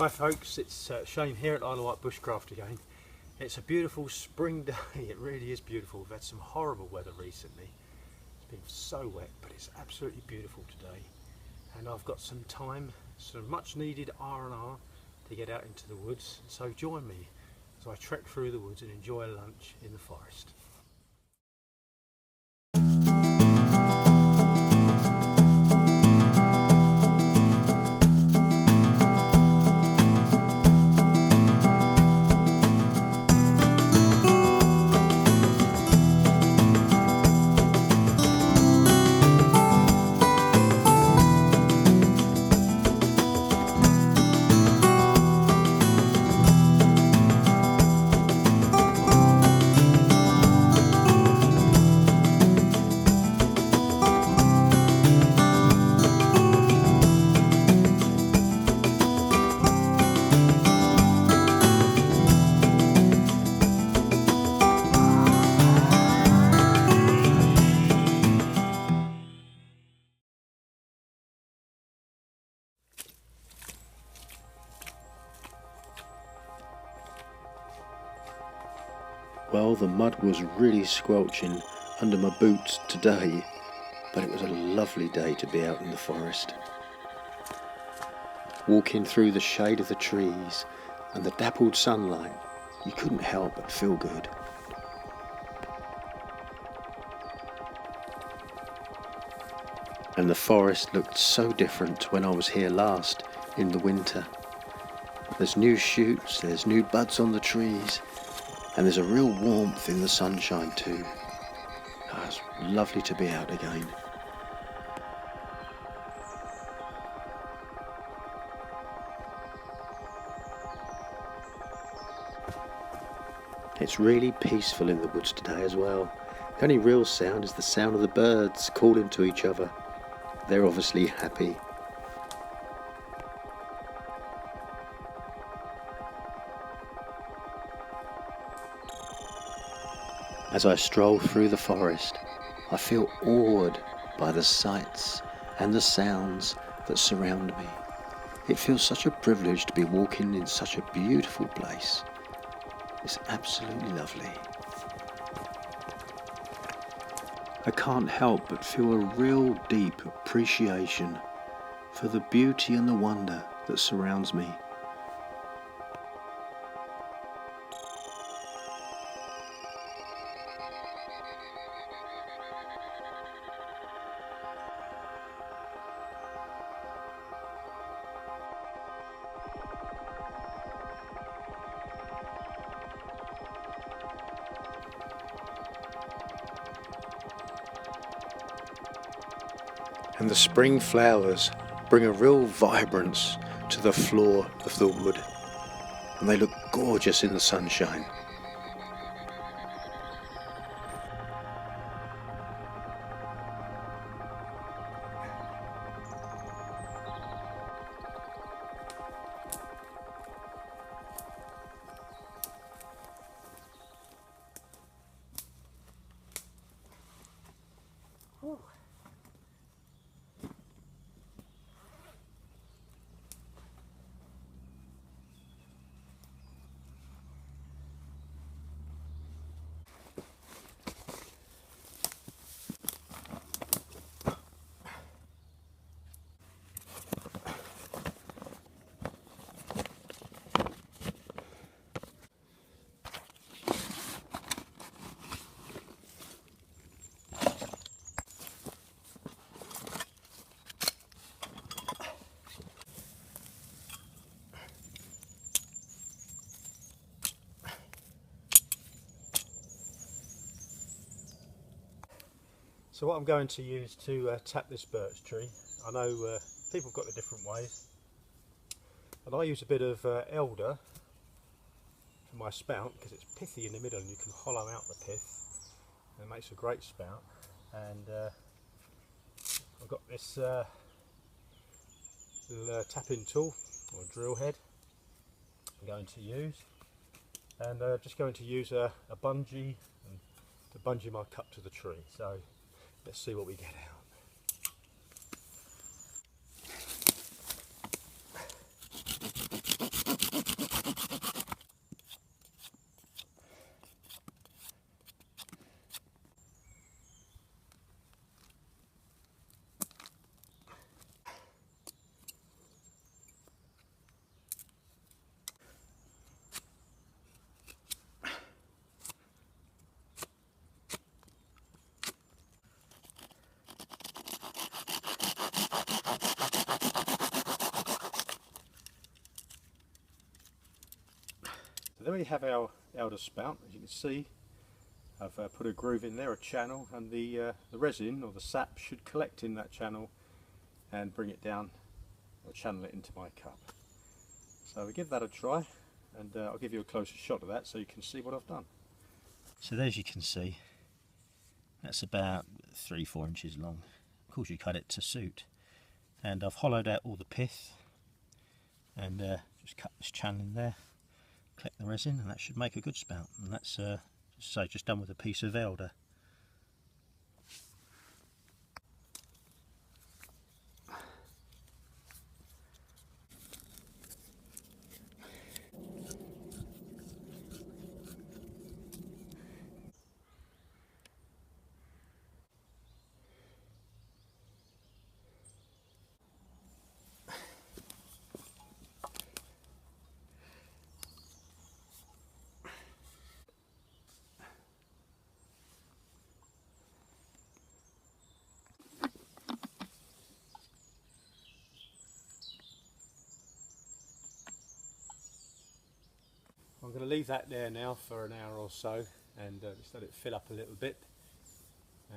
Hi folks, it's Shane here at Isle of Wight Bushcraft again. It's a beautiful spring day, it really is beautiful. We've had some horrible weather recently. It's been so wet, but it's absolutely beautiful today. And I've got some time, some much needed R&R to get out into the woods. So join me as I trek through the woods and enjoy lunch in the forest. Well, the mud was really squelching under my boots today, but it was a lovely day to be out in the forest. Walking through the shade of the trees and the dappled sunlight, you couldn't help but feel good. And the forest looked so different when I was here last in the winter. There's new shoots, there's new buds on the trees, and there's a real warmth in the sunshine too. Oh, it's lovely to be out again. It's really peaceful in the woods today as well. The only real sound is the sound of the birds calling to each other. They're obviously happy. As I stroll through the forest, I feel awed by the sights and the sounds that surround me. It feels such a privilege to be walking in such a beautiful place. It's absolutely lovely. I can't help but feel a real deep appreciation for the beauty and the wonder that surrounds me. And the spring flowers bring a real vibrance to the floor of the wood, and they look gorgeous in the sunshine. So what I'm going to use to tap this birch tree, I know people have got the different ways, and I use a bit of elder for my spout because it's pithy in the middle and you can hollow out the pith and it makes a great spout. And I've got this little tapping tool or drill head I'm going to use, and just going to use a bungee to bungee my cup to the tree. So let's see what we get out. there we have our elder spout. As you can see, I've put a groove in there, a channel, and the resin or the sap should collect in that channel and bring it down or channel it into my cup. So we give that a try, and I'll give you a closer shot of that so you can see what I've done. So there, as you can see, that's about 3-4 inches long. Of course you cut it to suit, and I've hollowed out all the pith and just cut this channel in there, collect the resin, and that should make a good spout. And that's just done with a piece of elder. I'm going to leave that there now for an hour or so and just let it fill up a little bit,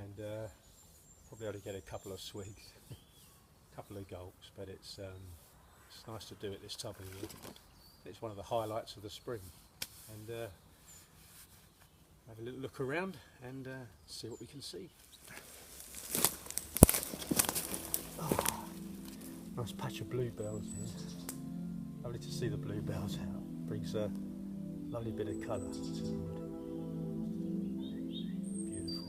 and probably ought to get a couple of swigs, a couple of gulps, but it's nice to do it this time of year. It's one of the highlights of the spring, and have a little look around and see what we can see. Oh, nice patch of bluebells here. Lovely to see the bluebells out. Brings a lovely bit of colour to the wood. Beautiful.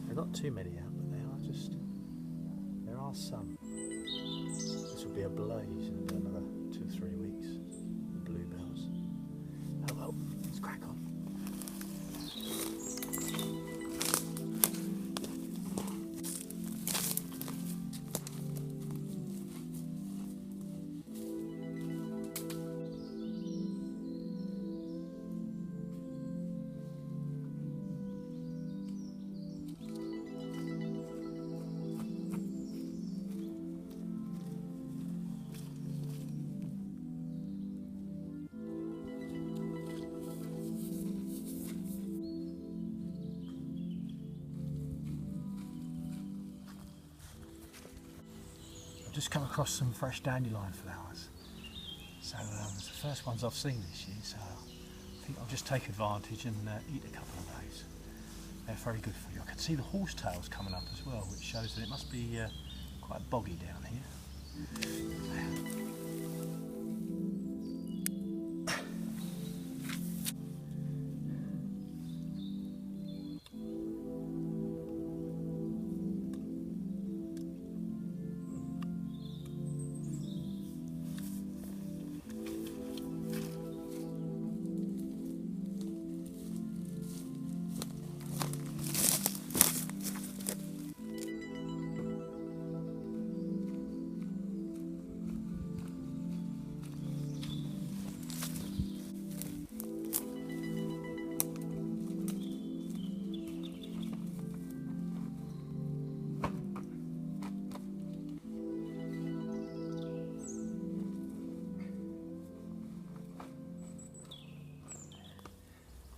There are not too many out, but there are some. This will be a blaze in about another 2 or 3 weeks. The bluebells. Oh well, let's crack on. I've just come across some fresh dandelion flowers. So it's the first ones I've seen this year, so I think I'll just take advantage and eat a couple of those. They're very good for you. I can see the horsetails coming up as well, which shows that it must be quite boggy down here.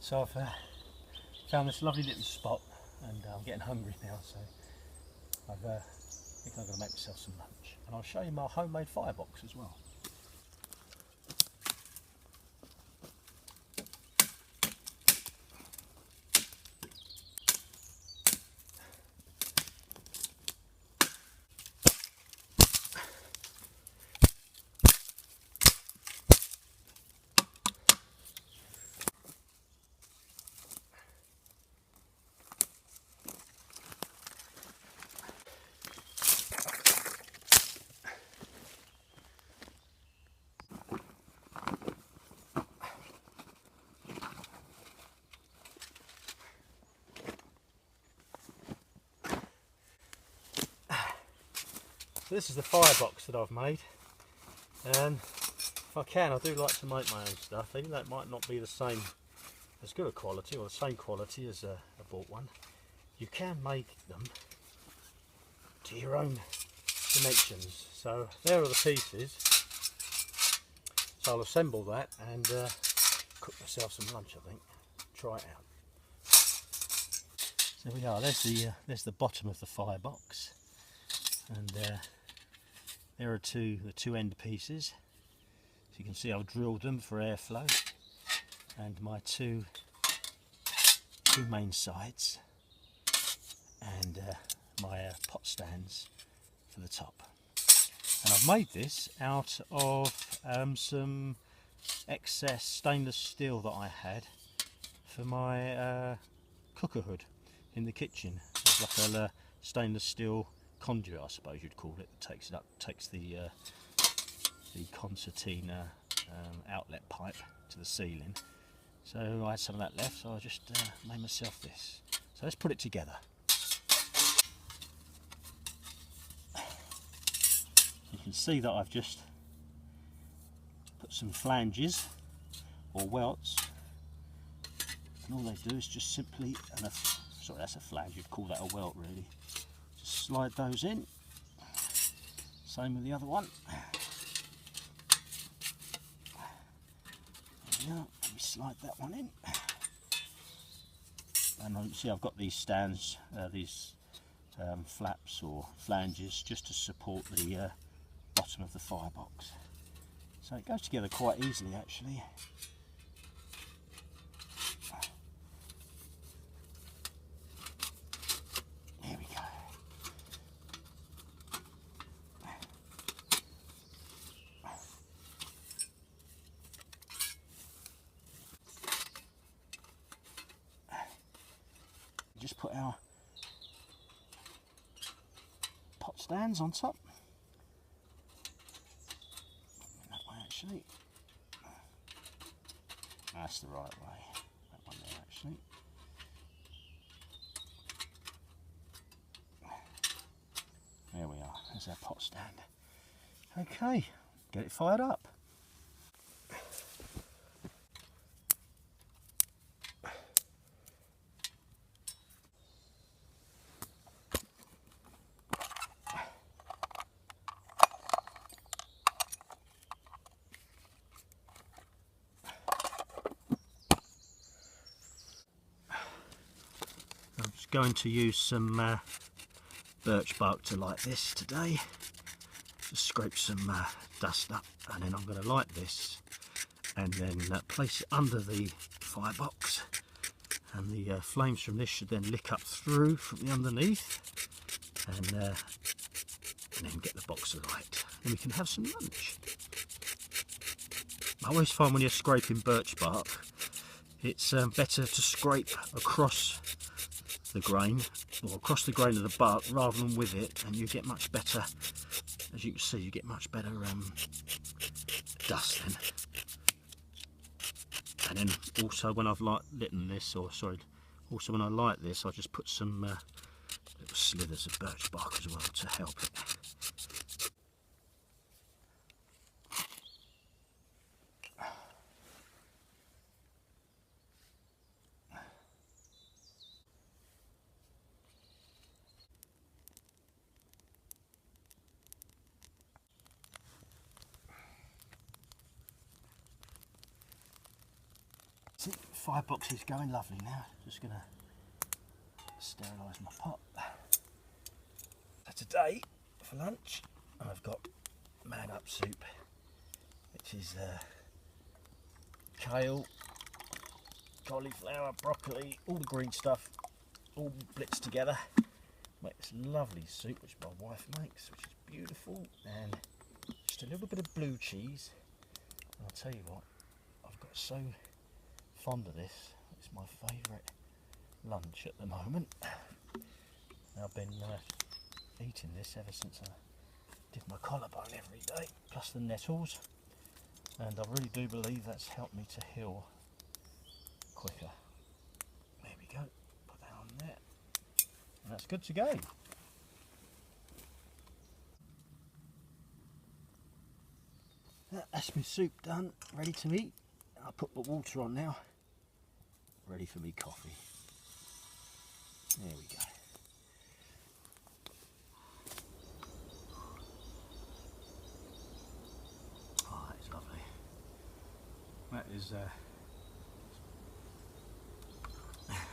So I've found this lovely little spot, and I'm getting hungry now, so I think I'm going to make myself some lunch. And I'll show you my homemade firebox as well. So this is the firebox that I've made, and if I can, I do like to make my own stuff, even though it might not be the same, as good a quality or the same quality as a bought one. You can make them to your own dimensions. So there are the pieces. So I'll assemble that and cook myself some lunch, I think. Try it out. So there we are, there's the bottom of the firebox, and there are the two end pieces. So you can see I've drilled them for airflow, and my two main sides, and my pot stands for the top. And I've made this out of some excess stainless steel that I had for my cooker hood in the kitchen. It's like a stainless steel conduit, I suppose you'd call it, that takes the concertina outlet pipe to the ceiling. So I had some of that left, so I just made myself this. So let's put it together. You can see that I've just put some flanges or welts, and all they do is just simply, sorry, that's a flange, you'd call that a welt really, just slide those in. Same with the other one. There we are. Let me slide that one in, and you see I've got these stands, these flaps or flanges, just to support the bottom of the firebox. So it goes together quite easily actually. There we go. Just put our pot stands on top. That way actually. That's the right way. That one there actually. There we are. There's our pot stand. Okay, get it fired up. I'm just going to use some birch bark to light this today. Just scrape some dust up, and then I'm going to light this and then place it under the firebox, and the flames from this should then lick up through from the underneath, and then get the box alight, and we can have some lunch. I always find when you're scraping birch bark, it's better to scrape across the grain, or across the grain of the bark, rather than with it, and you get much better, as you can see, you get much better dust then. And then also when I've lit this, also when I light this, I just put some little slithers of birch bark as well to help it. See, firebox is going lovely now. Just going to sterilise my pot. So today, for lunch, I've got man up soup, which is kale, cauliflower, broccoli, all the green stuff, all blitzed together. Make this lovely soup, which my wife makes, which is beautiful, and just a little bit of blue cheese. And I'll tell you what, I've got so fond of this. It's my favourite lunch at the moment. I've been eating this ever since I did my collarbone every day, plus the nettles, and I really do believe that's helped me to heal quicker. There we go, put that on there, and that's good to go. That's my soup done, ready to eat. I'll put the water on now, ready for me coffee. There we go. Oh, that is lovely. That is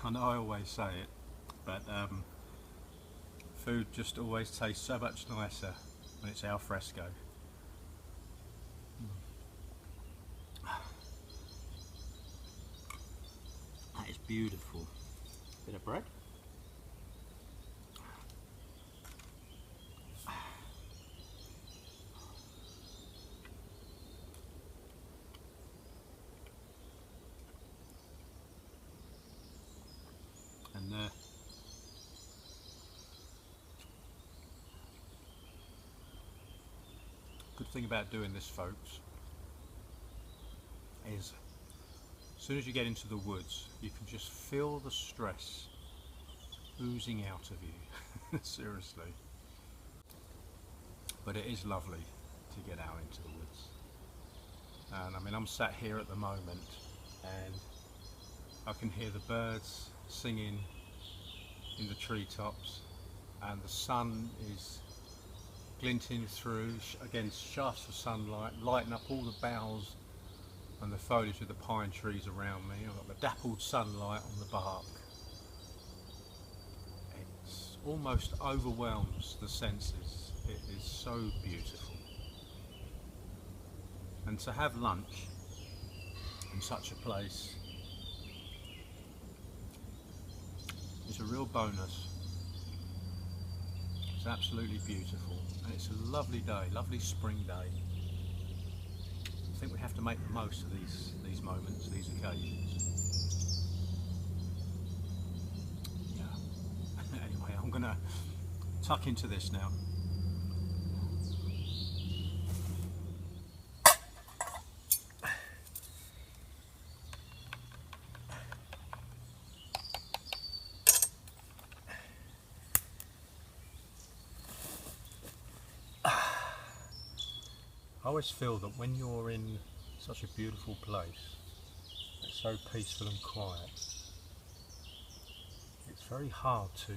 I know I always say it, but food just always tastes so much nicer when it's al fresco. That is beautiful. Bit of bread. And good thing about doing this, folks, is as soon as you get into the woods, you can just feel the stress oozing out of you. Seriously. But it is lovely to get out into the woods. And I mean, I'm sat here at the moment and I can hear the birds singing in the treetops, and the sun is glinting through against shafts of sunlight, lighting up all the boughs and the foliage of the pine trees around me. I've got the dappled sunlight on the bark. It almost overwhelms the senses. It is so beautiful. And to have lunch in such a place is a real bonus. It's absolutely beautiful, and it's a lovely day, lovely spring day. I think we have to make the most of these moments, these occasions. Yeah. Anyway, I'm gonna tuck into this now. I always feel that when you're in such a beautiful place, it's so peaceful and quiet, it's very hard to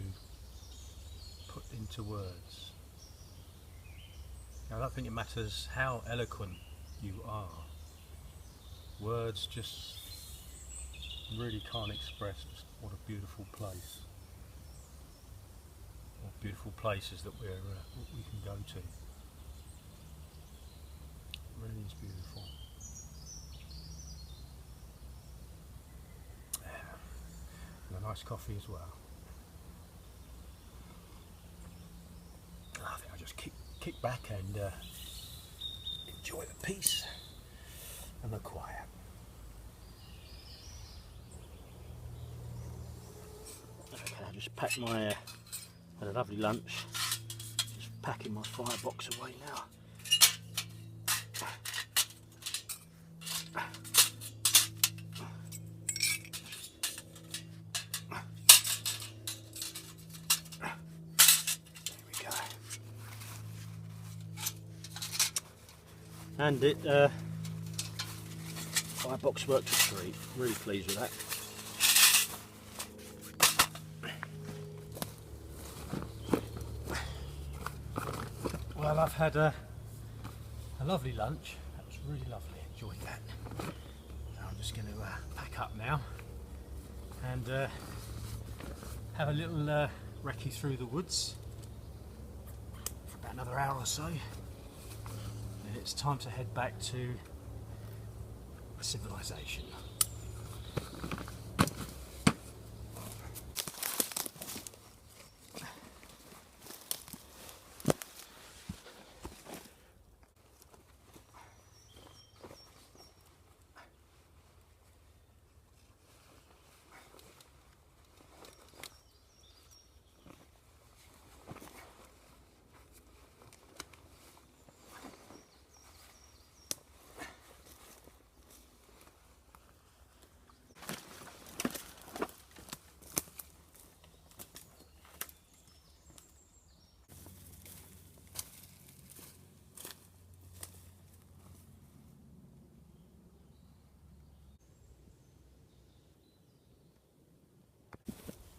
put into words. I don't think it matters how eloquent you are. Words just really can't express just what a beautiful place, or beautiful places that we can go to. Really is beautiful. And a nice coffee as well. I think I'll just kick back and enjoy the peace and the quiet. Okay, I just packed my had a lovely lunch. Just packing my firebox away now. And it firebox worked a treat. Really pleased with that. Well, I've had a lovely lunch. That was really lovely. Enjoyed that. So I'm just going to pack up now and have a little recce through the woods for about another hour or so. It's time to head back to civilization.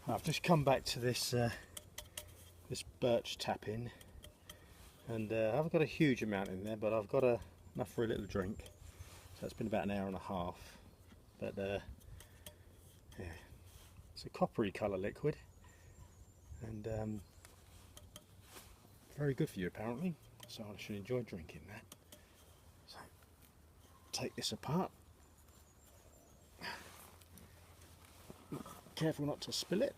I've just come back to this this birch tap-in, and I haven't got a huge amount in there, but I've got enough for a little drink. So it's been about an hour and a half, but yeah, It's a coppery colour liquid, and very good for you apparently, so I should enjoy drinking that. So take this apart, careful not to spill it,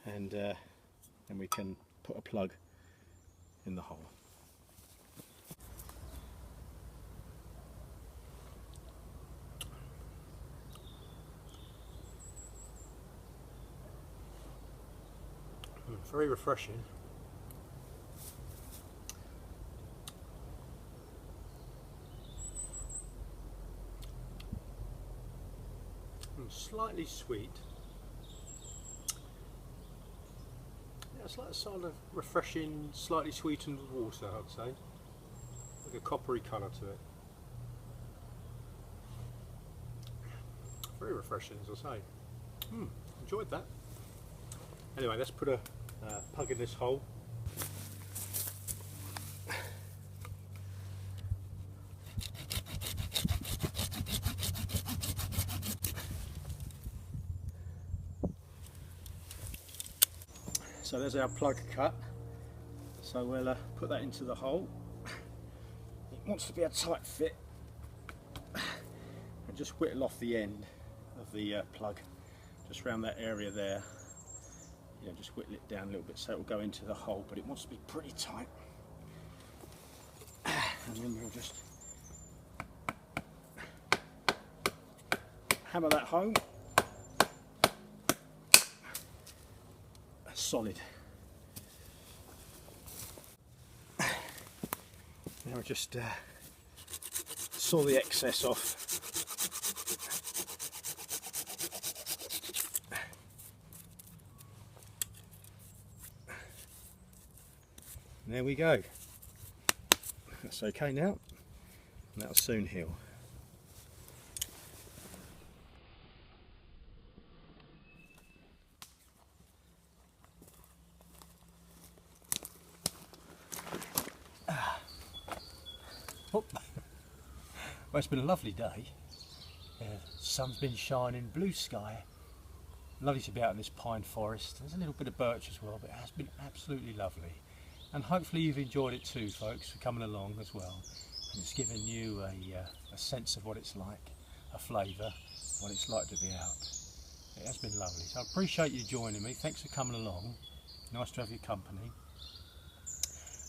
and then we can put a plug in the hole. Very refreshing. Slightly sweet. Yeah, it's like a sort of refreshing, slightly sweetened water, I'd say. Like a coppery colour to it. Very refreshing, as I say. Enjoyed that. Anyway, let's put a plug in this hole. So there's our plug cut. So we'll put that into the hole. It wants to be a tight fit. And just whittle off the end of the plug, just around that area there. Yeah, just whittle it down a little bit so it will go into the hole, but it wants to be pretty tight. And then we'll just hammer that home. That's solid. Now we'll just saw the excess off. There we go. That's okay now, and that'll soon heal. Oh. Well, it's been a lovely day. Sun's been shining, blue sky. Lovely to be out in this pine forest. There's a little bit of birch as well, but it has been absolutely lovely. And hopefully you've enjoyed it too, folks, for coming along as well. And it's given you a sense of what it's like, a flavour, what it's like to be out. It has been lovely. So I appreciate you joining me. Thanks for coming along. Nice to have your company.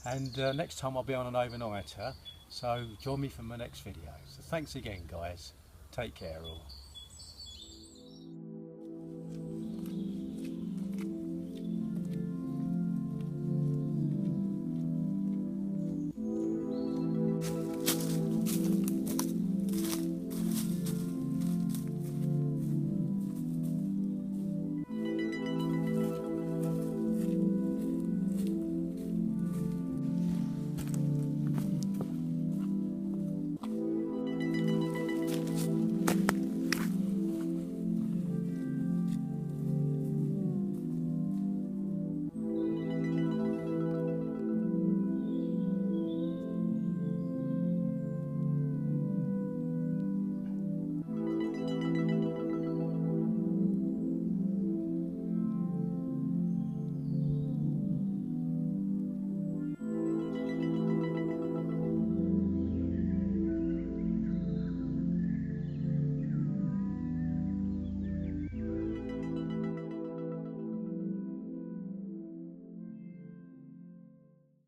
And next time I'll be on an overnighter. So join me for my next video. So thanks again, guys. Take care all.